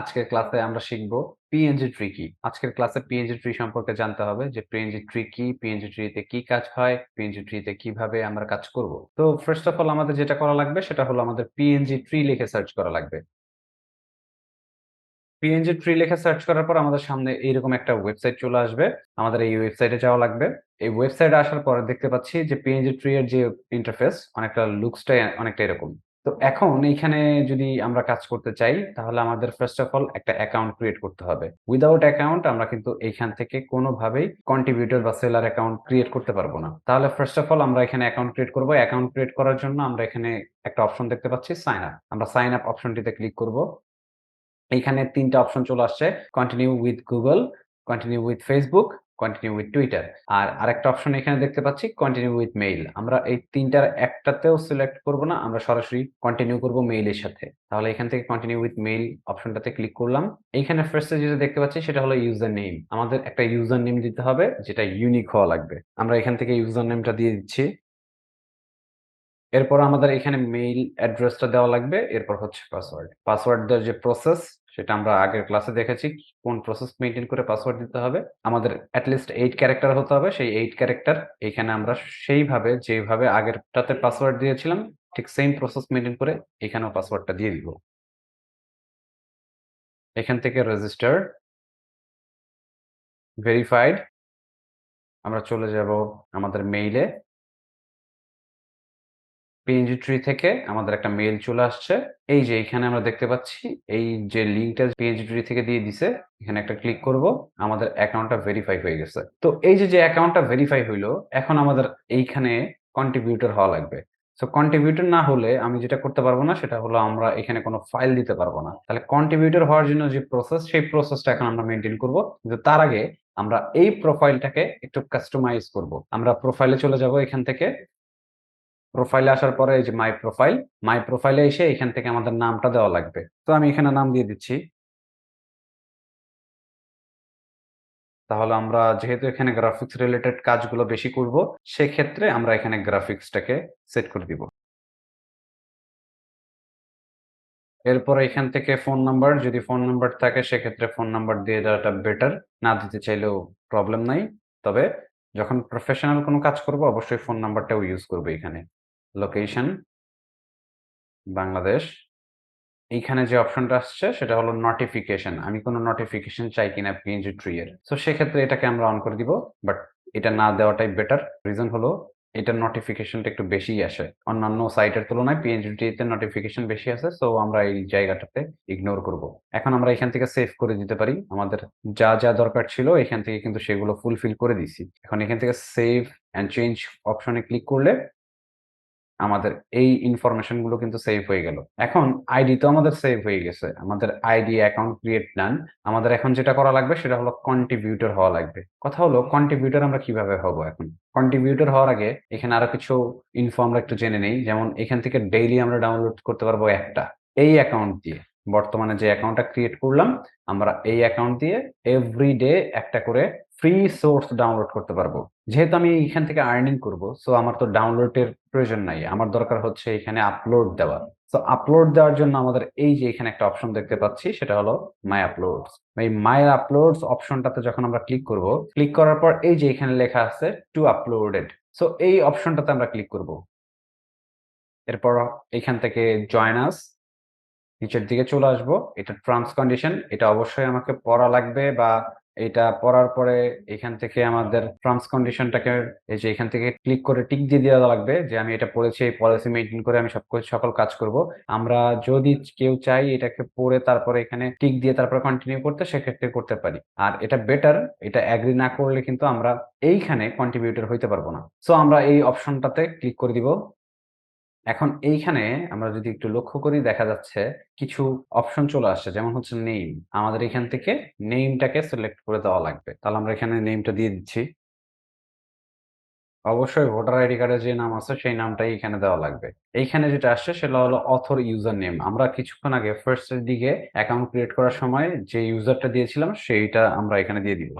আজকের ক্লাসে আমরা শিখব PNG ট্রি কি। আজকের ক্লাসে PNG ট্রি সম্পর্কে জানতে হবে যে PNG ট্রি কি, PNG ট্রিতে কি কাজ হয়, PNG ট্রিতে কিভাবে আমরা কাজ করব। তো ফার্স্ট অফ অল আমাদের যেটা করা লাগবে সেটা হলো আমাদের PNG ট্রি লিখে সার্চ করা লাগবে। PNG ট্রি লিখে সার্চ করার পর আমাদের সামনে এইরকম একটা ওয়েবসাইট চলে আসবে। আমাদের এই ওয়েবসাইটে যাওয়া লাগবে। এই ওয়েবসাইটে আসার পরে দেখতে পাচ্ছি যে PNG ট্রি এর যে ইন্টারফেস অনেকটা লুকসটাই অনেকটা এরকম। তো এখন এইখানে যদি আমরা কাজ করতে চাই তাহলে আমাদের ফার্স্ট অফ অল একটা অ্যাকাউন্ট ক্রিয়েট করতে হবে। উইথআউট অ্যাকাউন্ট আমরা কিন্তু এইখান থেকে কোনোভাবেই কন্ট্রিবিউটর বা সেলার অ্যাকাউন্ট ক্রিয়েট করতে পারবো না। তাহলে ফার্স্ট অফ অল আমরা এখানে অ্যাকাউন্ট ক্রিয়েট করব। অ্যাকাউন্ট ক্রিয়েট করার জন্য আমরা এখানে একটা অপশন দেখতে পাচ্ছি সাইন আপ। আমরা সাইন আপ অপশনটিতে ক্লিক করব। এইখানে ৩ টা অপশন চলে আসছে। Continue with Google, continue with Facebook, continue with Twitter. আর আরেকটা অপশন এখানে দেখতে পাচ্ছি কন্টিনিউ উইথ মেইল। আমরা এই ৩ টার একটাতেও সিলেক্ট করব না। আমরা সরাসরি কন্টিনিউ করব মেইলের সাথে। তাহলে এখান থেকে কন্টিনিউ উইথ মেইল অপশনটাতে ক্লিক করলাম। এইখানে ফার্স্ট এ যেটা দেখতে পাচ্ছি সেটা হলো ইউজার নেম। আমাদের একটা ইউজার নেম দিতে হবে যেটা ইউনিক হওয়া লাগবে। আমরা এখান থেকে ইউজার নেমটা দিয়ে দিচ্ছি। এরপর আমাদের এখানে মেইল অ্যাড্রেসটা দেওয়া লাগবে। এরপর হচ্ছে পাসওয়ার্ড। পাসওয়ার্ড দেওয়ার যে প্রসেস সেটা আমরা আগের ক্লাসে দেখেছি। কোন প্রসেস মেইনটেইন করে পাসওয়ার্ড দিতে হবে। আমাদের এট লিস্ট 8 ক্যারেক্টার হতে হবে। সেই 8 ক্যারেক্টার এখানে আমরা সেইভাবে যেভাবে আগেরটাতে পাসওয়ার্ড দিয়েছিলাম ঠিক সেম প্রসেস মেইনটেইন করে এখানেও পাসওয়ার্ডটা দিয়ে দিব। এখান থেকে রেজিস্টার, ভেরিফাইড আমরা চলে যাব আমাদের মেইলে। PNG ট্রি থেকে আমাদের একটা মেইল চলে আসছে। এই যে এখানে আমরা দেখতে পাচ্ছি এই যে লিঙ্কটা PNG ট্রি থেকে দিয়ে দিছে, এখানে একটা ক্লিক করব। আমাদের অ্যাকাউন্টটা ভেরিফাই হয়ে গেছে। তো এই যে অ্যাকাউন্টটা ভেরিফাই হইলো, এখন আমাদের এইখানে কন্ট্রিবিউটর হওয়া লাগবে। সো কন্ট্রিবিউটর না হলে আমি যেটা করতে পারবো না সেটা হলো আমরা এখানে কোনো ফাইল দিতে পারবো না। তাহলে কন্ট্রিবিউটর হওয়ার জন্য যে প্রসেস সেই প্রসেসটা এখন আমরা মেইনটেইন করব। কিন্তু তার আগে আমরা এই প্রোফাইলটাকে একটু কাস্টমাইজ করব। আমরা প্রোফাইলে চলে যাব এখান থেকে। প্রোফাইলে আসার পরে এই যে মাই প্রোফাইলে এসে এখান থেকে আমাদের নামটা দেওয়া লাগবে। তো আমি এখানে নাম দিয়ে দিচ্ছি। তাহলে আমরা যেহেতু এখানে গ্রাফিক্স রিলেটেড কাজগুলো বেশি করব, সেক্ষেত্রে আমরা এখানে গ্রাফিক্সটাকে সেট করে দিব। এরপর এখান থেকে ফোন নাম্বার যদি ফোন নাম্বার থাকে সেক্ষেত্রে ফোন নাম্বার দিয়ে দেওয়াটা বেটার। না দিতে চাইলেও প্রবলেম নাই। তবে যখন প্রফেশনাল কোনো কাজ করব অবশ্যই ফোন নাম্বারটাও ইউজ করব এখানে। লোকেশন বাংলাদেশ। এইখানে যে অপশনটা আসছে সেটা হলো নোটিফিকেশন। আমি কোনো নোটিফিকেশন চাই কিনা PNG ট্রি এর। সো সেক্ষেত্রে এটাকে আমরা অন করে দিব। বাট এটা না দেওয়াটাই বেটার। রিজন হলো এটার নোটিফিকেশনটা একটু বেশিই আসে। অন্যান্য সাইটের তুলনায় PNG ট্রি তে নোটিফিকেশন বেশি আসে। সো আমরা এই জায়গাটাতে ইগনোর করব। এখন আমরা এখান থেকে সেভ করে দিতে পারি। আমাদের যা দরকার ছিল এখান থেকে কিন্তু সেগুলো ফুলফিল করে দিছি। এখন এখান থেকে সেভ অ্যান্ড চেঞ্জ অপশনে ক্লিক করলে আমাদের এই ইনফরমেশন গুলো কিন্তু সেভ হয়ে গেল। এখন আইডি তো আমাদের সেভ হয়ে গেছে। আমাদের আইডি অ্যাকাউন্ট ক্রিয়েট ডান। আমাদের এখন যেটা করা লাগবে সেটা হলো কন্ট্রিবিউটর হওয়া লাগবে। কথা হলো কন্ট্রিবিউটর আমরা কিভাবে হব এখন? কন্ট্রিবিউটর হওয়ার আগে এখানে আরো কিছু ইনফো আমরা একটু জেনে নেই। যেমন এখান থেকে ডেইলি আমরা ডাউনলোড করতে পারবো একটা। এই অ্যাকাউন্ট দিয়ে বর্তমানে যে অ্যাকাউন্টটা ক্রিয়েট করলাম, আমরা এই অ্যাকাউন্ট দিয়ে এভরিডে একটা করে ফ্রি সোর্স ডাউনলোড করতে পারবো। যেহেতু আমি এখান থেকে আর্নিং করব, সো আমার তো ডাউনলোডের প্রয়োজন নাই। আমার দরকার হচ্ছে এখানে আপলোড দেওয়া। সো আপলোড দেওয়ার জন্য আমাদের এই যে এখানে একটা অপশন দেখতে পাচ্ছি সেটা হলো মাই আপলোডস। এই মাই আপলোডস অপশনটাতে যখন আমরা ক্লিক করব, ক্লিক করার পর এই যে এখানে লেখা আছে টু আপলোডেড। সো এই অপশনটাতে আমরা ক্লিক করব। এরপর এখান থেকে জয়েন আস নিচের দিকে চলে আসবো। এটা টার্মস কন্ডিশন। এটা অবশ্যই আমাকে পড়া লাগবে বা এটা পড়ার পরে এখান থেকে আমাদের টার্মস কন্ডিশনটাকে এই যে এখান থেকে ক্লিক করে টিক দিয়ে দেওয়া লাগবে যে আমি এটা পড়েছি, এই পলিসি মেইনটেইন করে আমি সকল কাজ করব। আমরা যদি কেউ চাই এটাকে পড়ে তারপরে এখানে টিক দিয়ে তারপরে কন্টিনিউ করতে সেক্ষেত্রে করতে পারি। আর এটা বেটার, এটা এগ্রি না করলে কিন্তু আমরা এইখানে কন্ট্রিবিউটর হইতে পারবো না। সো আমরা এই অপশনটাতে ক্লিক করে দিব। এখন এইখানে আমরা যদি একটু লক্ষ্য করি দেখা যাচ্ছে কিছু অপশন চলে আসছে। যেমন হচ্ছে নেইম। আমাদের এখান থেকে নেইমটাকে সিলেক্ট করে দেওয়া লাগবে। তাহলে আমরা এখানে নেইমটা দিয়ে দিচ্ছি। অবশ্যই ভোটার আইডি কার্ডে যে নাম আছে সেই নামটাই এখানে দেওয়া লাগবে। এইখানে যেটা আসছে সেটা হলো অথর ইউজার নেম। আমরা কিছুক্ষণ আগে ফার্স্ট এর দিকে অ্যাকাউন্ট ক্রিয়েট করার সময় যে ইউজারটা দিয়েছিলাম সেইটা আমরা এখানে দিয়ে দিব।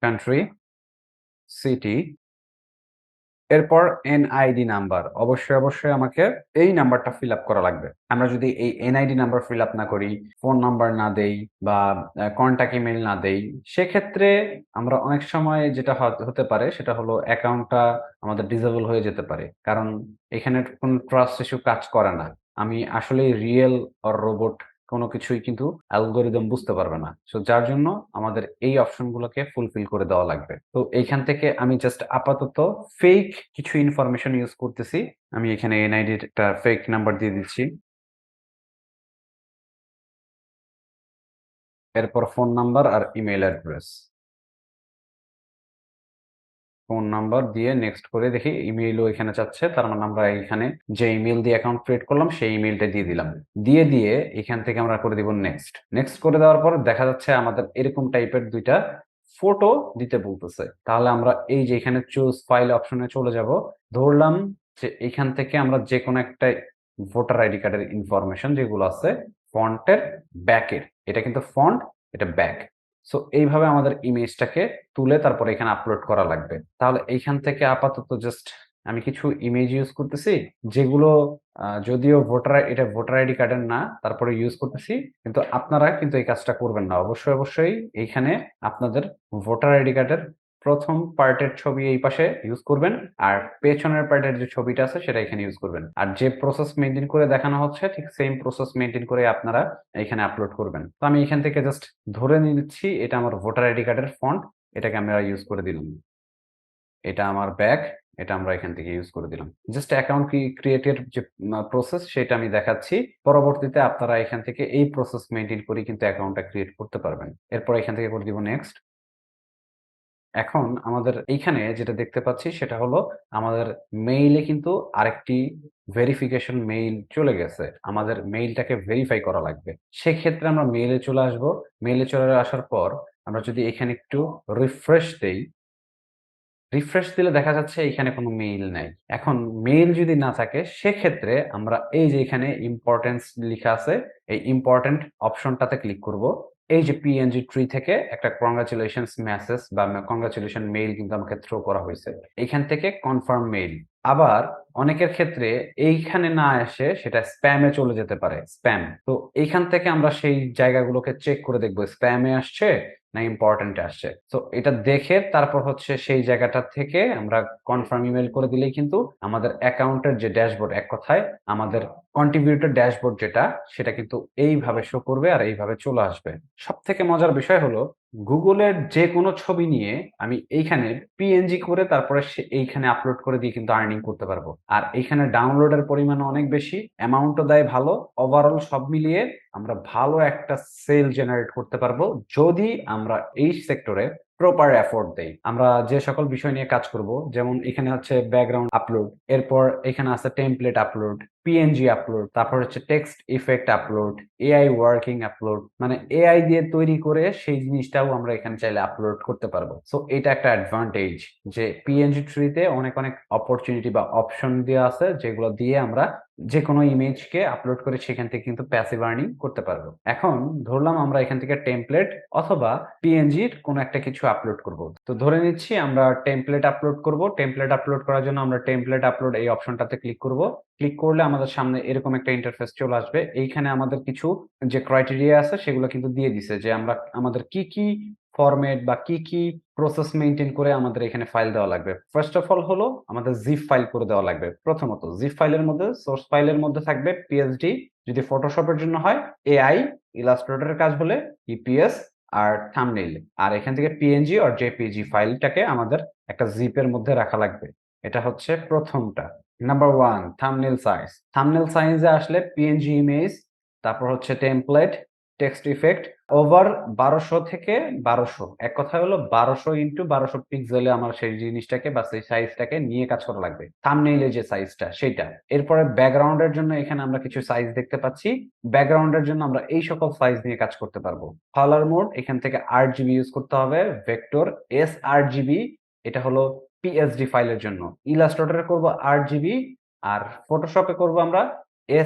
কান্ট্রি, সিটি, এরপর এনআইডি নাম্বার। অবশ্যই আমাকে এই নাম্বারটা ফিল আপ করা লাগবে। আমরা যদি এই এনআইডি নাম্বার ফিল আপ না করি, ফোন নাম্বার না দেই বা কনট্যাক্ট ইমেইল না দেই, সেক্ষেত্রে আমরা অনেক সময় যেটা হতে পারে সেটা হলো অ্যাকাউন্টটা আমাদের ডিসেবল হয়ে যেতে পারে। কারণ এখানে কোন ট্রাস্ট ইস্যু কাজ করে না। আমি আসলেই রিয়েল অর রোবট কোন কিছুই কিন্তু অ্যালগরিদম বুঝতে পারবে না। সো যার জন্য আমাদের এই অপশন গুলোকে ফুলফিল করে দেওয়া লাগবে। তো এইখান থেকে আমি জাস্ট আপাতত ফেক কিছু ইনফরমেশন ইউজ করতেছি। আমি এখানে এনআইডির একটা ফেক নাম্বার দিয়ে দিচ্ছি। এরপর ফোন নাম্বার আর ইমেইল অ্যাড্রেস। ফোন নাম্বার দিয়ে নেক্সট করে দেখি ইমেইলও এখানে চাচ্ছে। তার মানে আমরা এখানে যে ইমেইল দিয়ে অ্যাকাউন্ট ক্রিয়েট করলাম সেই ইমেইলটা দিয়ে দিলাম। দিয়ে এখান থেকে আমরা করে দিব নেক্সট। নেক্সট করে দেওয়ার পর দেখা যাচ্ছে আমাদের এরকম টাইপের ২ টা ফটো দিতে বলতেছে। তাহলে আমরা এই যে এখানে চুজ ফাইল অপশনে চলে যাব। ধরলাম যে এখান থেকে আমরা যেকোনো একটা ভোটার আইডি কার্ডের ইনফরমেশন যেগুলো আছে ফন্টের ব্যাকের। এটা কিন্তু ফন্ট, এটা ব্যাক। সো এইভাবে আমাদের ইমেজটাকে তুলে তারপরে এখানে আপলোড করা লাগবে। তাহলে এইখান থেকে আপাতত জাস্ট আমি কিছু ইমেজ ইউজ করতেছি যেগুলো যদিও এটা ভোটার আইডি কার্ডের না, তারপরে ইউজ করতেছি। কিন্তু আপনারা কিন্তু এই কাজটা করবেন না। অবশ্যই এইখানে আপনাদের ভোটার আইডি কার্ডের ১ম পার্টের ছবি এই পাশে ইউজ করবেন। আর পেছনের পার্টের যে ছবিটা আছে সেটা এখানে ইউজ করবেন। আর যে প্রসেস মেইনটেইন করে দেখানো হচ্ছে ঠিক সেম প্রসেস মেইনটেইন করে আপনারা এখানে আপলোড করবেন। তো আমি এখান থেকে জাস্ট ধরে নিচ্ছি এটা আমার ভোটার আইডি কার্ডের ফন্ট। এটাকে আমরা ইউজ করে দিলাম। এটা আমার ব্যাক, এটা আমরা এখান থেকে ইউজ করে দিলাম। জাস্ট অ্যাকাউন্ট ক্রিয়েটের যে প্রসেস সেটা আমি দেখাচ্ছি। পরবর্তীতে আপনারা এখান থেকে এই প্রসেস মেইনটেইন করেই কিন্তু অ্যাকাউন্টটা ক্রিয়েট করতে পারবেন। এরপর এখান থেকে করে দিব নেক্সট। এখন আমাদের এইখানে যেটা দেখতে পাচ্ছি সেটা হলো আমাদের মেইলে কিন্তু আরেকটি ভেরিফিকেশন মেইল চলে গেছে। আমাদের মেইলটাকে ভেরিফাই করা লাগবে। সেক্ষেত্রে আমরা মেইলে চলে আসবো। মেইলে চলে আসার পর আমরা যদি এখানে একটু রিফ্রেশ দেই, রিফ্রেশ দিলে দেখা যাচ্ছে এখানে কোনো মেইল নাই। এখন মেইল যদি না থাকে সেক্ষেত্রে আমরা এই যে এখানে ইম্পোর্টেন্স লিখা আছে, এই ইম্পোর্টেন্ট অপশনটাতে ক্লিক করব। এই যে PNG ট্রি থেকে একটা কংগ্রাচুলেশনস মেসেজ বা কংগ্রাচুলেশন মেইল কিন্তু আমাকে থ্রো করা হইছে। এখান থেকে কনফার্ম মেইল। আবার অনেকের ক্ষেত্রে এইখানে না এসে সেটা স্প্যামে চলে যেতে পারে। স্প্যাম। তো এইখান থেকে আমরা সেই জায়গাগুলোকে চেক করে দেখব স্প্যামে আসছে না ইম্পোর্টেন্ট আসছে। সো এটা দেখে তারপর হচ্ছে সেই জায়গাটা থেকে আমরা কনফার্ম ইমেইল করে দিলেই কিন্তু আমাদের অ্যাকাউন্টের যে ড্যাশবোর্ড এক কথায় আমাদের কন্ট্রিবিউটর ড্যাশবোর্ড যেটা সেটা কিন্তু এইভাবে শো করবে আর এইভাবে চলে আসবে। সবথেকে মজার বিষয় হলো গুগলের যেকোনো ছবি নিয়ে আমি এইখানে PNG করে তারপরে এইখানে আপলোড করে দিয়ে কিন্তু আর্নিং করতে পারবো। আর এইখানে ডাউনলোডের পরিমাণও অনেক বেশি, অ্যামাউন্টও দেয় ভালো। ওভারঅল সব মিলিয়ে আমরা ভালো একটা সেল জেনারেট করতে পারবো যদি আমরা এই সেক্টরে প্রপার এফোর্ট দেই। আমরা যে সকল বিষয় নিয়ে কাজ করব যেমন এখানে হচ্ছে ব্যাকগ্রাউন্ড আপলোড, এরপর এখানে আছে টেমপ্লেট আপলোড, PNG আপলোড, তারপর হচ্ছে text effect upload, AI working upload, মানে AI দিয়ে তৈরি করে সেই জিনিসটাও আমরা এখানে চাইলে আপলোড করতে পারবো। সো এটা একটা অ্যাডভান্টেজ যে PNG ট্রিতে অনেক অপরচুনিটি বা অপশন দেওয়া আছে যেগুলো দিয়ে আমরা যেকোনো ইমেজকে আপলোড করে সেখান থেকে কিন্তু প্যাসিভ আর্নিং করতে পারবো। এখন ধরলাম আমরা এখান থেকে টেমপ্লেট অথবা PNGর কোনো একটা কিছু আপলোড করব। তো ধরে নিচ্ছি আমরা টেমপ্লেট আপলোড করব। টেমপ্লেট আপলোড করার জন্য আমরা টেমপ্লেট আপলোড এই অপশনটাতে ক্লিক করব। ক্লিক করলে আমাদের সামনে এরকম একটা ইন্টারফেস চলে আসবে। এইখানে আমাদের কিছু যে ক্রাইটেরিয়া আছে সেগুলো কিন্তু দিয়ে দিছে যে আমরা আমাদের কি ফরমেট বা কি প্রসেস মেইনটেইন করে আমাদের এখানে ফাইল দেওয়া লাগবে। ফার্স্ট অফ অল হলো আমাদের জিপ ফাইল করে দেওয়া লাগবে। প্রথমত জিপ ফাইলের মধ্যে সোর্স ফাইলের মধ্যে থাকবে PSD, যদি ফটোশপের জন্য হয় AI, ইলাস্ট্রেটরের কাজ হলে EPS আর থাম্বনেইল। আর এখান থেকে PNG আর JPG ফাইলটাকে আমাদের একটা জিপের মধ্যে রাখা লাগবে। এটা হচ্ছে প্রথমটা। Number 1 thumbnail size. থাম্বনেইল সাইজে আসলে PNG ইমেজ, তারপর হচ্ছে টেমপ্লেট, টেক্সট ইফেক্ট ওভার ১২০০ থেকে ১২০০। এক কথায় হলো ১২০০ ইনটু ১২০০ পিক্সেলে আমার সেই জিনিসটাকে বা সেই সাইজটাকে নিয়ে কাজ করা লাগবে। থাম্বনেইলে যে সাইজটা সেইটা। এরপরে ব্যাকগ্রাউন্ডের জন্য এখানে আমরা কিছু সাইজ দেখতে পাচ্ছি। ব্যাকগ্রাউন্ডের জন্য আমরা এই সকল সাইজ নিয়ে কাজ করতে পারবো। কালার মোড এখান থেকে 8GB ইউজ করতে হবে। ভেক্টর sRGB, এটা হলো PSD ফাইলের জন্য। ইলাস্ট্রেটরে করব 8GB আর ফটোশপে করব আমরা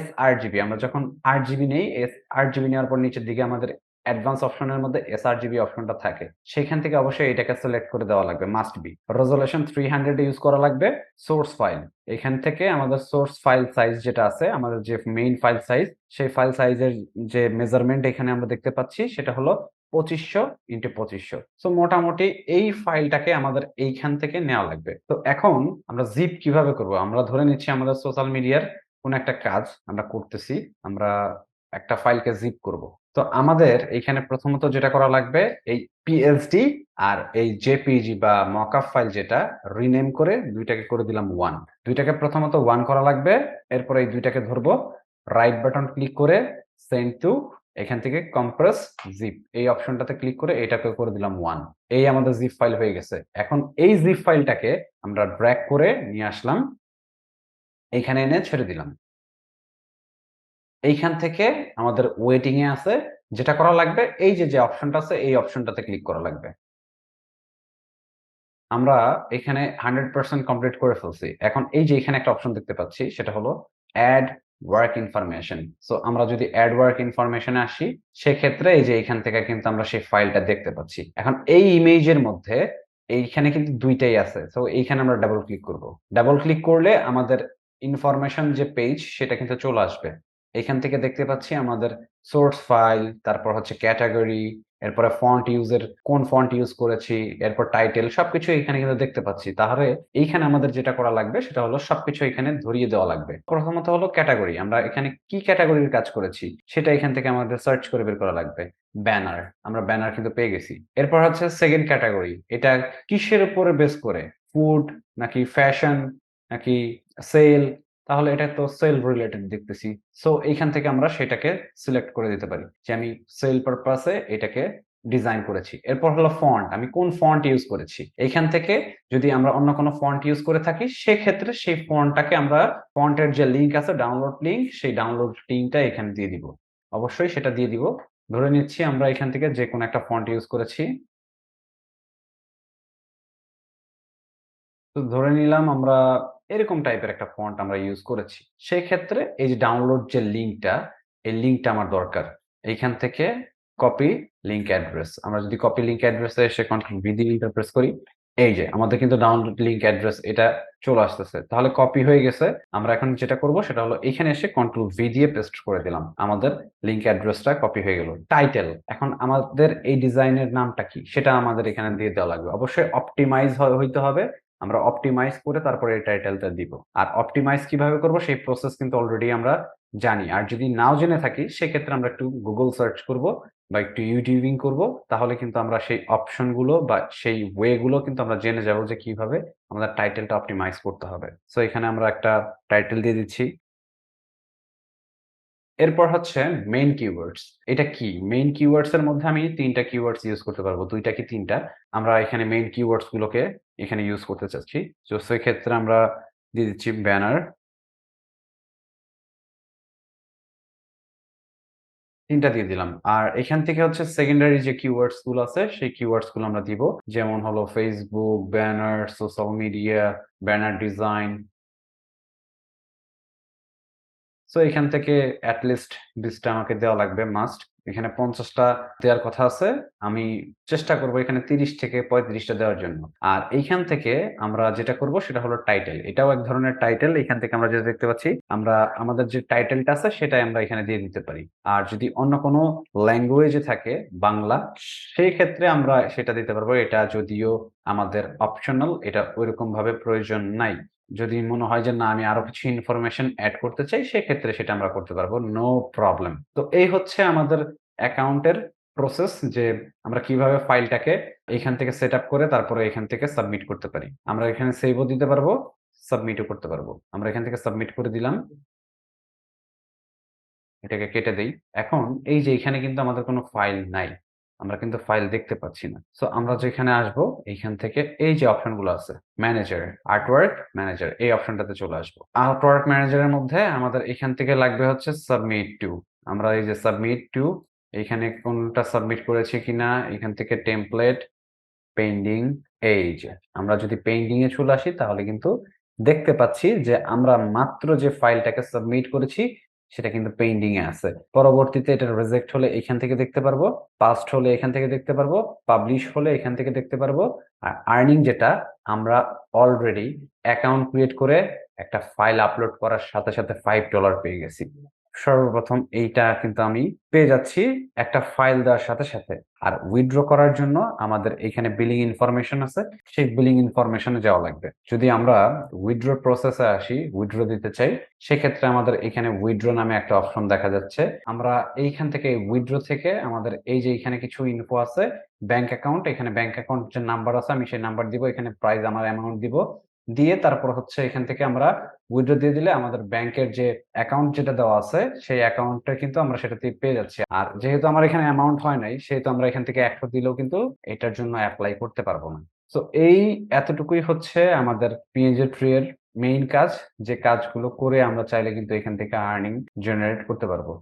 sRGB। আমরা যখন 8GB নেই, sRGB নেওয়ার পর নিচের দিকে আমাদের অ্যাডভান্স অপশনের মধ্যে sRGB অপশনটা থাকে। সেখান থেকে অবশ্যই এটাকে সিলেক্ট করে দেওয়া লাগবে, মাস্ট বি। রেজোলিউশন 300 ইউজ করা লাগবে। সোর্স ফাইল, এখান থেকে আমাদের সোর্স ফাইল সাইজ যেটা আছে, আমাদের যে মেইন ফাইল সাইজ, সেই ফাইল সাইজের যে মেজারমেন্ট এখানে আমরা দেখতে পাচ্ছি সেটা হলো 2500 ইন্টু 2500। সো মোটামুটি এই ফাইলটাকে আমাদের এইখান থেকে নেওয়া লাগবে। তো এখন আমরা জিপ কিভাবে করব? আমরা ধরে নিচ্ছি আমাদের সোশ্যাল মিডিয়ার কোন একটা কাজ আমরা করতেছি, আমরা একটা ফাইলকে জিপ করব। তো আমাদের এখানে প্রথমত যেটা করা লাগবে, এই পিএসডি আর এই জেপিজি বা মকআপ ফাইল যেটা রিনেম করে দুইটাকে করে দিলাম 1। দুইটাকে প্রথমত 1 করা লাগবে। এরপর এই দুইটাকে ধরবো, রাইট বাটন ক্লিক করে সেন্ড টু, এখান থেকে কম্প্রেস জিপ এই অপশনটাতে ক্লিক করে এটাকে করে দিলাম 1। এই আমাদের জিপ ফাইল হয়ে গেছে। এখন এই জিপ ফাইলটাকে আমরা ড্র্যাগ করে নিয়ে আসলাম, এইখানে এনে ছেড়ে দিলাম। এইখান থেকে আমাদের ওয়েটিং এ আছে, যেটা করা লাগবে এই যে অপশনটা আছে এই অপশনটাতে ক্লিক করা লাগবে। আমরা এখানে 100% কমপ্লিট করে ফেলছি। এখন এই যে এখানে একটা অপশন দেখতে পাচ্ছি সেটা হলো এড ওয়ার্ক ইনফরমেশন। সো আমরা যদি এড ওয়ার্ক ইনফরমেশন এ আসি, সেক্ষেত্রে এই যে এখান থেকে কিন্তু আমরা সেই ফাইলটা দেখতে পাচ্ছি। এখন এই ইমেজের মধ্যে এইখানে কিন্তু দুইটাই আছে। সো এইখানে আমরা ডাবল ক্লিক করব। ডাবল ক্লিক করলে আমাদের ইনফরমেশন যে পেজ সেটা কিন্তু চলে আসবে। এখান থেকে দেখতে পাচ্ছি আমাদের সোর্স ফাইল, তারপর হচ্ছে ক্যাটেগরি, এরপরে ফন্ট ইউজের কোন ফন্ট ইউজ করেছি, এরপর টাইটেল সবকিছু এখানে কিন্তু দেখতে পাচ্ছি। তাহলে এইখানে আমাদের যেটা করা লাগবে সেটা হলো সবকিছু এখানে ধরিয়ে দেওয়া লাগবে। প্রথমত হলো ক্যাটেগরি, আমরা এখানে কি ক্যাটেগরির কাজ করেছি সেটা এখান থেকে আমাদের সার্চ করে বের করা লাগবে। ব্যানার, আমরা ব্যানার কিন্তু পেয়ে গেছি। এরপর হচ্ছে সেকেন্ড ক্যাটেগরি, এটা কিসের উপরে বেস করে, ফুড নাকি ফ্যাশন নাকি সেল, তাহলে এটা তো সেল রিলেটেড দেখতেছি। সো এইখান থেকে আমরা সেটাকে সিলেক্ট করে দিতে পারি যে আমি সেল পারপাসে এটাকে ডিজাইন করেছি। এরপর হলো ফন্ট, আমি কোন ফন্ট ইউজ করেছি। এখান থেকে যদি আমরা অন্য কোনো ফন্ট ইউজ করে থাকি সেক্ষেত্রে সেই ফন্টটাকে আমরা, ফন্টের যে লিঙ্ক আছে ডাউনলোড লিঙ্ক, সেই ডাউনলোড লিঙ্কটা এখানে দিয়ে দিব। অবশ্যই সেটা দিয়ে দিব। ধরে নিচ্ছি আমরা এখান থেকে যে কোনো একটা ফন্ট ইউজ করেছি। তো ধরে নিলাম আমরা এরকম টাইপের একটা ফন্ট আমরা ইউজ করেছি। সেক্ষেত্রে এই যে ডাউনলোড যে লিঙ্কটা, এই লিঙ্কটা আমার দরকার। এইখান থেকে কপি লিঙ্ক অ্যাড্রেস। আমরা যদি কপি লিঙ্ক অ্যাড্রেসে এসে কন্ট্রোল ভি দিয়ে এন্টার প্রেস করি, এই যে আমাদের কিন্তু ডাউনলোড লিঙ্ক অ্যাড্রেস এটা চলে আসতেছে। তাহলে কপি হয়ে গেছে। আমরা এখন যেটা করব সেটা হলো এখানে এসে কন্ট্রোল ভি দিয়ে পেস্ট করে দিলাম। আমাদের লিঙ্ক অ্যাড্রেসটা কপি হয়ে গেল। টাইটেল, এখন আমাদের এই ডিজাইনের নামটা কি সেটা আমাদের এখানে দিয়ে দেওয়া লাগবে। অবশ্যই অপটিমাইজ হইতে হবে। আমরা অপটিমাইজ করে তারপরে এই টাইটেলটা দিব। আর অপটিমাইজ কিভাবে করব সেই প্রসেস কিন্তু অলরেডি আমরা জানি। আর যদি নাও জেনে থাকি সেক্ষেত্রে আমরা একটু গুগল সার্চ করব বা একটু ইউটিউবিং করব, তাহলে কিন্তু আমরা সেই অপশন গুলো বা সেই ওয়ে গুলো কিন্তু আমরা জেনে যাব যে কিভাবে আমাদের টাইটেলটা অপটিমাইজ করতে হবে। সো এখানে আমরা একটা টাইটেল দিয়ে দিচ্ছি। এরপর হচ্ছে মেইন কিওয়ার্ডস। এটা কি? মেইন কিওয়ার্ডস এর মধ্যে আমি ৩ টা কিওয়ার্ডস ইউজ করতে পারবো। ২ টা কি ৩ টা। আমরা এখানে মেইন কিওয়ার্ডস গুলোকে এখানে ইউজ করতে চাচ্ছি। তো সেক্ষেত্রে আমরা দিয়ে দিচ্ছি ব্যানার। ৩ টা দিয়ে দিলাম। আর এখান থেকে হচ্ছে সেকেন্ডারি যে কিওয়ার্ডস গুলো আছে সেই কিওয়ার্ডস গুলো আমরা দিব। যেমন হলো Facebook, banner, social media, banner design. So এখান থেকে এট লিস্ট ২০ টা আমাকে দেওয়া লাগবে মাস্ট। এখানে ৫০ টা দেওয়ার কথা আছে। আমি চেষ্টা করব এখানে ৩০ থেকে ৩৫ টা দেওয়ার জন্য। আর এইখান থেকে আমরা যেটা করব সেটা হলো টাইটেল। এটাও এক ধরনের টাইটেল। এখান থেকে আমরা যেটা দেখতে পাচ্ছি, আমরা আমাদের যে টাইটেলটা আছে সেটাই আমরা এখানে দিয়ে দিতে পারি। আর যদি অন্য কোনো ল্যাঙ্গুয়েজে থাকে বাংলা, সেই ক্ষেত্রে আমরা সেটা দিতে পারবো। এটা যদিও আমাদের অপশনাল, এটা ঐরকমভাবে প্রয়োজন নাই। যদি মনে হয় যে না আমি আরো কিছু ইনফরমেশন এড করতে চাই সেক্ষেত্রে সেটা আমরা করতে পারবো। No problem. তো এই হচ্ছে আমাদের অ্যাকাউন্টের প্রসেস, যে আমরা কিভাবে ফাইলটাকে এখান থেকে সেটআপ করে তারপরে এখান থেকে সাবমিট করতে পারি। আমরা এখানে সেভও দিতে পারবো, সাবমিটও করতে পারবো। আমরা এখান থেকে সাবমিট করে দিলাম। এটাকে কেটে দেই। এখন এই যে এখানে কিন্তু আমাদের কোনো ফাইল নাই। আমরা কিন্তু ফাইল দেখতে পাচ্ছি না। সো আমরা যেখানে আসবো এইখান থেকে এই যে অপশন গুলো আছে, ম্যানেজার, আর্টওয়ার্ক ম্যানেজার, এই অপশনটাতে চলে আসবো। আর্টওয়ার্ক ম্যানেজারের মধ্যে আমাদের এখান থেকে লাগবে হচ্ছে সাবমিট টু। আমরা এই যে সাবমিট টু, এখানে কোনটা সাবমিট করেছি কিনা এখান থেকে টেমপ্লেট, পেন্ডিং, এই যে আমরা যদি পেন্ডিং এ চলে আসি তাহলে কিন্তু দেখতে পাচ্ছি যে আমরা মাত্র যে ফাইলটাকে সাবমিট করেছি সেটা কিন্তু পেন্ডিং এ আছে। পরবর্তীতে এটা রিজেক্ট হলে এখান থেকে দেখতে পারবো, পাসড হলে এখান থেকে দেখতে পারবো, পাবলিশ হলে এখান থেকে দেখতে পারবো। আর আর্নিং যেটা আমরা অলরেডি অ্যাকাউন্ট ক্রিয়েট করে একটা ফাইল আপলোড করার সাথে, সাথে $5 পেয়ে গেছি। সর্বপ্রথম এইটা কিন্তু আমি পেয়ে যাচ্ছি একটা ফাইল দেওয়ার সাথে, সাথে। আর উইথড্র করার জন্য আমাদের এখানে বিলিং ইনফরমেশন আছে। সেই বিলিং ইনফরমেশন এ যাওয়া লাগবে। যদি আমরা উইথড্র প্রসেস এ আসি, উইথড্র দিতে চাই, সেক্ষেত্রে আমাদের এখানে উইথড্র নামে একটা অপশন দেখা যাচ্ছে। আমরা এইখান থেকে উইথড্র থেকে আমাদের এই যে এখানে কিছু ইনফো আছে, ব্যাংক অ্যাকাউন্ট, এখানে ব্যাংক অ্যাকাউন্ট যে নাম্বার আছে আমি সেই নাম্বার দিব, এখানে প্রাইস আমার অ্যামাউন্ট দিব। দিয়ে তারপর হচ্ছে এখান থেকে আমরা উইথড্র দিয়ে দিলে আমাদের ব্যাংকের যে অ্যাকাউন্ট যেটা দেওয়া আছে সেই অ্যাকাউন্টটা কিন্তু আমরা সেটাতে পেয়ে যাচ্ছি। আর যেহেতু আমার এখানে অ্যামাউন্ট হয় নাই, সেহেতু আমরা এখান থেকে ১০০ দিলেও কিন্তু এটার জন্য এপ্লাই করতে পারবো না। সো এই এতটুকুই হচ্ছে আমাদের পিএনজি ট্রি এর মেইন কাজ, যে কাজগুলো করে আমরা চাইলে কিন্তু এখান থেকে আর্নিং জেনারেট করতে পারবো।